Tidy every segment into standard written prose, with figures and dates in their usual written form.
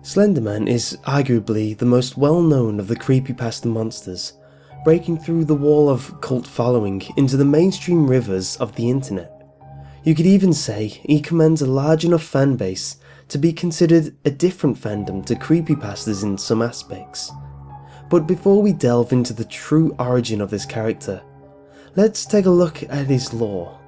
Slenderman is arguably the most well-known of the creepypasta monsters, breaking through the wall of cult following into the mainstream rivers of the internet. You could even say he commands a large enough fanbase to be considered a different fandom to creepypastas in some aspects. But before we delve into the true origin of this character, let's take a look at his lore.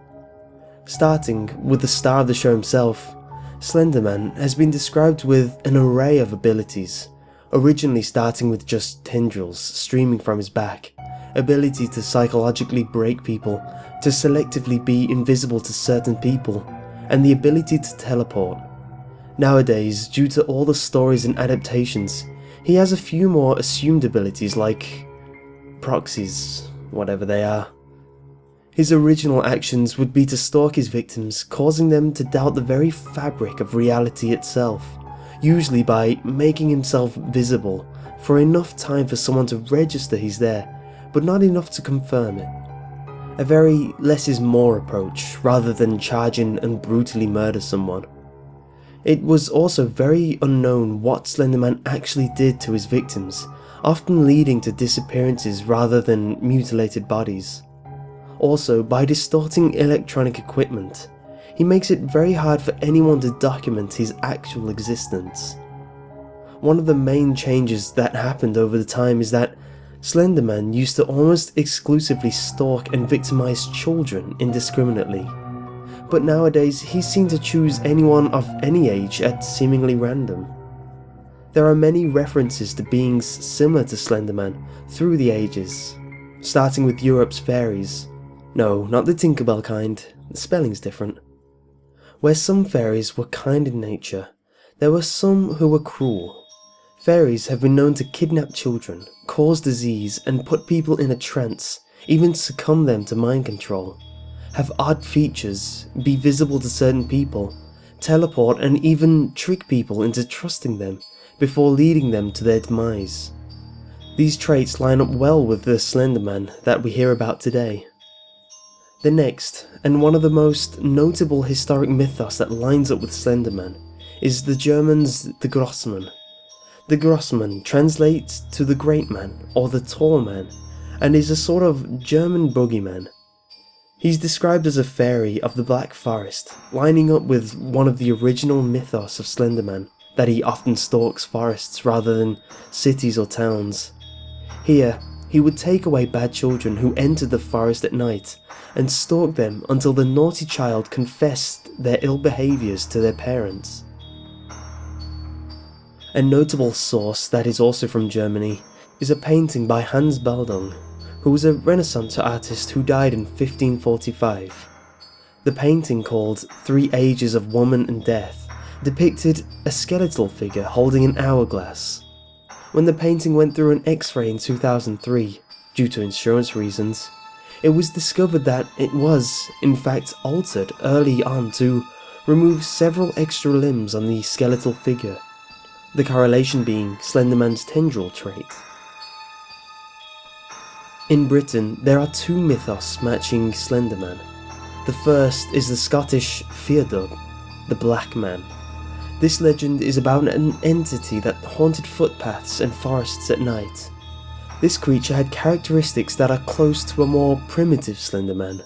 Starting with the star of the show himself, Slenderman has been described with an array of abilities, originally starting with just tendrils streaming from his back, ability to psychologically break people, to selectively be invisible to certain people, and the ability to teleport. Nowadays, due to all the stories and adaptations, he has a few more assumed abilities like proxies, whatever they are. His original actions would be to stalk his victims, causing them to doubt the very fabric of reality itself, usually by making himself visible for enough time for someone to register he's there, but not enough to confirm it. A very less is more approach, rather than charge in and brutally murder someone. It was also very unknown what Slenderman actually did to his victims, often leading to disappearances rather than mutilated bodies. Also, by distorting electronic equipment, he makes it very hard for anyone to document his actual existence. One of the main changes that happened over the time is that Slenderman used to almost exclusively stalk and victimize children indiscriminately, but nowadays he's seen to choose anyone of any age at seemingly random. There are many references to beings similar to Slenderman through the ages, starting with Europe's fairies. No, not the Tinkerbell kind, the spelling's different. Where some fairies were kind in nature, there were some who were cruel. Fairies have been known to kidnap children, cause disease, and put people in a trance, even succumb them to mind control, have odd features, be visible to certain people, teleport, and even trick people into trusting them before leading them to their demise. These traits line up well with the Slenderman that we hear about today. The next, and one of the most notable historic mythos that lines up with Slenderman, is the German's the Grossman. The Grossman translates to the Great Man or the Tall Man, and is a sort of German boogeyman. He's described as a fairy of the Black Forest, lining up with one of the original mythos of Slenderman, that he often stalks forests rather than cities or towns. Here, he would take away bad children who entered the forest at night and stalk them until the naughty child confessed their ill behaviours to their parents. A notable source that is also from Germany is a painting by Hans Baldung, who was a Renaissance artist who died in 1545. The painting, called 3 Ages of Woman and Death, depicted a skeletal figure holding an hourglass. When the painting went through an X-ray in 2003, due to insurance reasons, it was discovered that it was, in fact, altered early on to remove several extra limbs on the skeletal figure, the correlation being Slenderman's tendril trait. In Britain, there are 2 mythos matching Slenderman. The first is the Scottish Feardub, the Black Man. This legend is about an entity that haunted footpaths and forests at night. This creature had characteristics that are close to a more primitive Slenderman.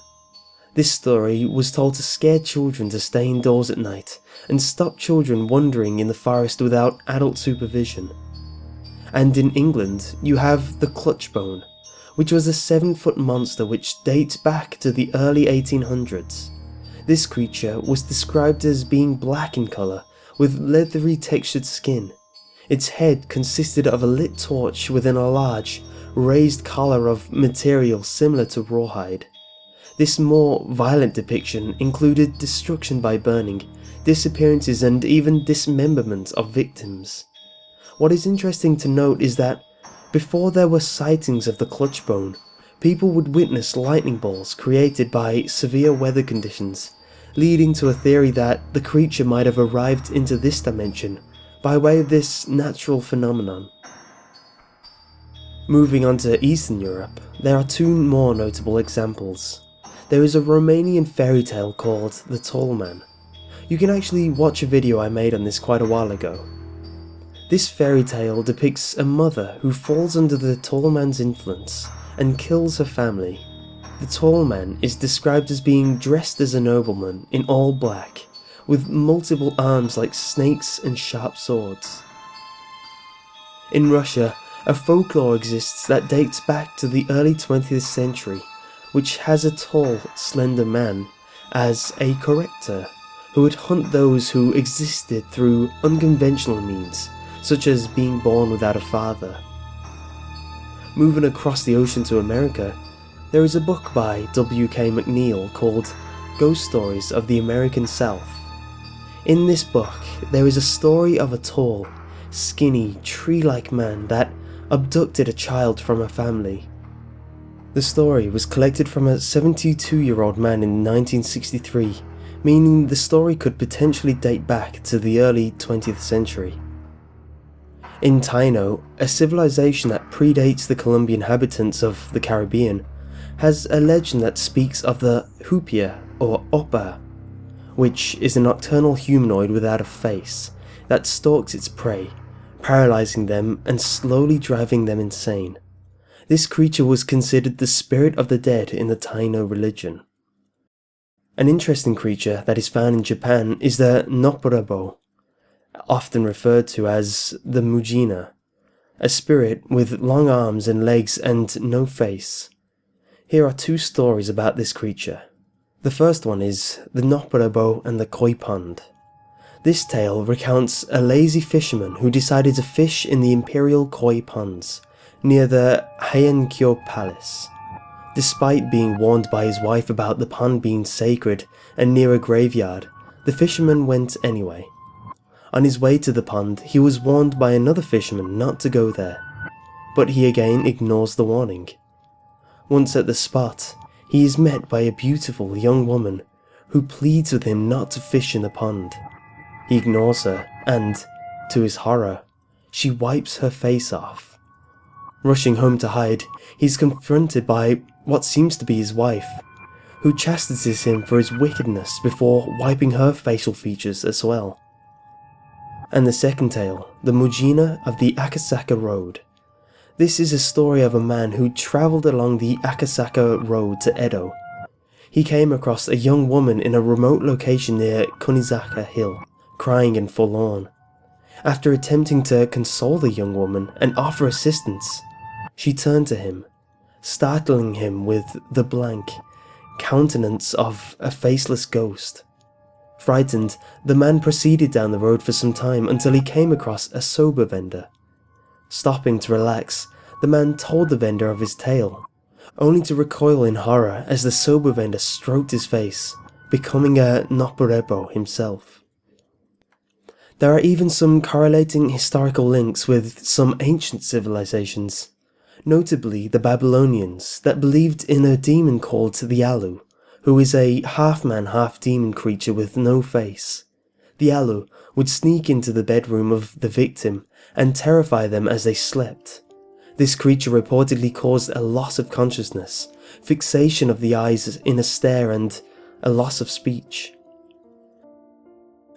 This story was told to scare children to stay indoors at night and stop children wandering in the forest without adult supervision. And in England, you have the Clutchbone, which was a 7-foot monster which dates back to the early 1800s. This creature was described as being black in colour, with leathery textured skin. Its head consisted of a lit torch within a large, raised collar of material similar to rawhide. This more violent depiction included destruction by burning, disappearances, and even dismemberment of victims. What is interesting to note is that before there were sightings of the Clutchbone, people would witness lightning bolts created by severe weather conditions, leading to a theory that the creature might have arrived into this dimension by way of this natural phenomenon. Moving on to Eastern Europe, there are 2 more notable examples. There is a Romanian fairy tale called The Tall Man. You can actually watch a video I made on this quite a while ago. This fairy tale depicts a mother who falls under the tall man's influence and kills her family. The tall man is described as being dressed as a nobleman in all black, with multiple arms like snakes and sharp swords. In Russia, a folklore exists that dates back to the early 20th century, which has a tall, slender man as a corrector who would hunt those who existed through unconventional means, such as being born without a father. Moving across the ocean to America, there is a book by W.K. McNeill called Ghost Stories of the American South. In this book, there is a story of a tall, skinny, tree-like man that abducted a child from a family. The story was collected from a 72-year-old man in 1963, meaning the story could potentially date back to the early 20th century. In Taino, a civilization that predates the Colombian inhabitants of the Caribbean, has a legend that speaks of the hupia or opa, which is a nocturnal humanoid without a face that stalks its prey, paralyzing them and slowly driving them insane. This creature was considered the spirit of the dead in the Taino religion. An interesting creature that is found in Japan is the Nopperabo, often referred to as the Mujina, a spirit with long arms and legs and no face. Here are two stories about this creature. The first one is the Nopperabo and the Koi Pond. This tale recounts a lazy fisherman who decided to fish in the imperial koi ponds near the Heian-kyo Palace. Despite being warned by his wife about the pond being sacred and near a graveyard, the fisherman went anyway. On his way to the pond, he was warned by another fisherman not to go there, but he again ignores the warning. Once at the spot, he is met by a beautiful young woman who pleads with him not to fish in the pond. He ignores her and, to his horror, she wipes her face off. Rushing home to hide, he is confronted by what seems to be his wife, who chastises him for his wickedness before wiping her facial features as well. And the second tale, the Mujina of the Akasaka Road. This is a story of a man who travelled along the Akasaka Road to Edo. He came across a young woman in a remote location near Kunizaka Hill, crying and forlorn. After attempting to console the young woman and offer assistance, she turned to him, startling him with the blank countenance of a faceless ghost. Frightened, the man proceeded down the road for some time until he came across a soba vendor. Stopping to relax, the man told the vendor of his tale, only to recoil in horror as the soba vendor stroked his face, becoming a Nopperebo himself. There are even some correlating historical links with some ancient civilizations, notably the Babylonians that believed in a demon called the Alu, who is a half-man, half-demon creature with no face. The Alu would sneak into the bedroom of the victim and terrify them as they slept. This creature reportedly caused a loss of consciousness, fixation of the eyes in a stare, and a loss of speech.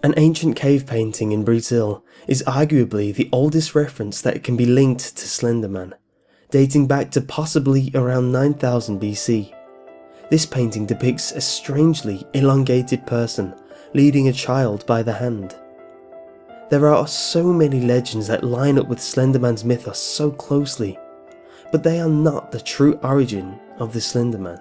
An ancient cave painting in Brazil is arguably the oldest reference that can be linked to Slenderman, dating back to possibly around 9000 BC. This painting depicts a strangely elongated person leading a child by the hand. There are so many legends that line up with Slenderman's mythos so closely, but they are not the true origin of the Slenderman.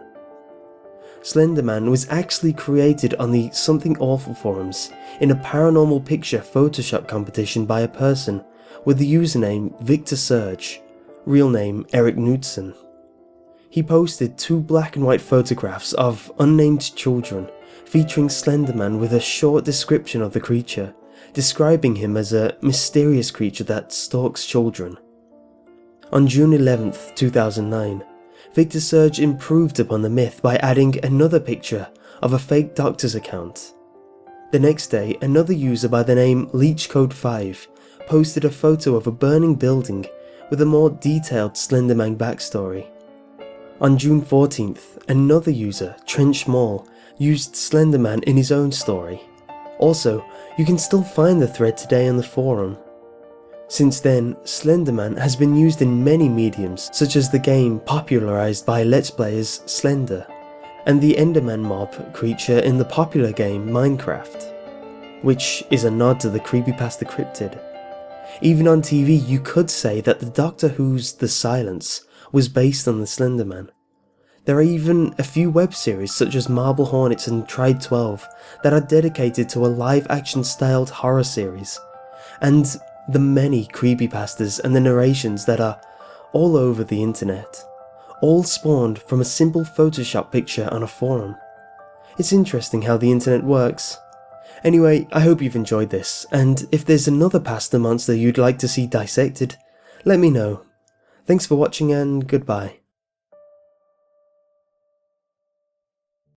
Slenderman was actually created on the Something Awful forums in a paranormal picture Photoshop competition by a person with the username Victor Surge, real name Eric Knudsen. He posted 2 black and white photographs of unnamed children featuring Slenderman with a short description of the creature, describing him as a mysterious creature that stalks children. On June 11th, 2009, Victor Surge improved upon the myth by adding another picture of a fake doctor's account. The next day, another user by the name LeechCode5 posted a photo of a burning building with a more detailed Slenderman backstory. On June 14th, another user, Trench Mall, used Slenderman in his own story. Also, you can still find the thread today on the forum. Since then, Slenderman has been used in many mediums, such as the game popularised by Let's Players Slender, and the Enderman mob creature in the popular game Minecraft, which is a nod to the Creepypasta cryptid. Even on TV, you could say that the Doctor Who's The Silence was based on the Slenderman. There are even a few web series such as Marble Hornets and Tribe 12 that are dedicated to a live-action styled horror series, and the many creepypastas and the narrations that are all over the internet, all spawned from a simple Photoshop picture on a forum. It's interesting how the internet works. Anyway, I hope you've enjoyed this, and if there's another pasta monster you'd like to see dissected, let me know. Thanks for watching and goodbye.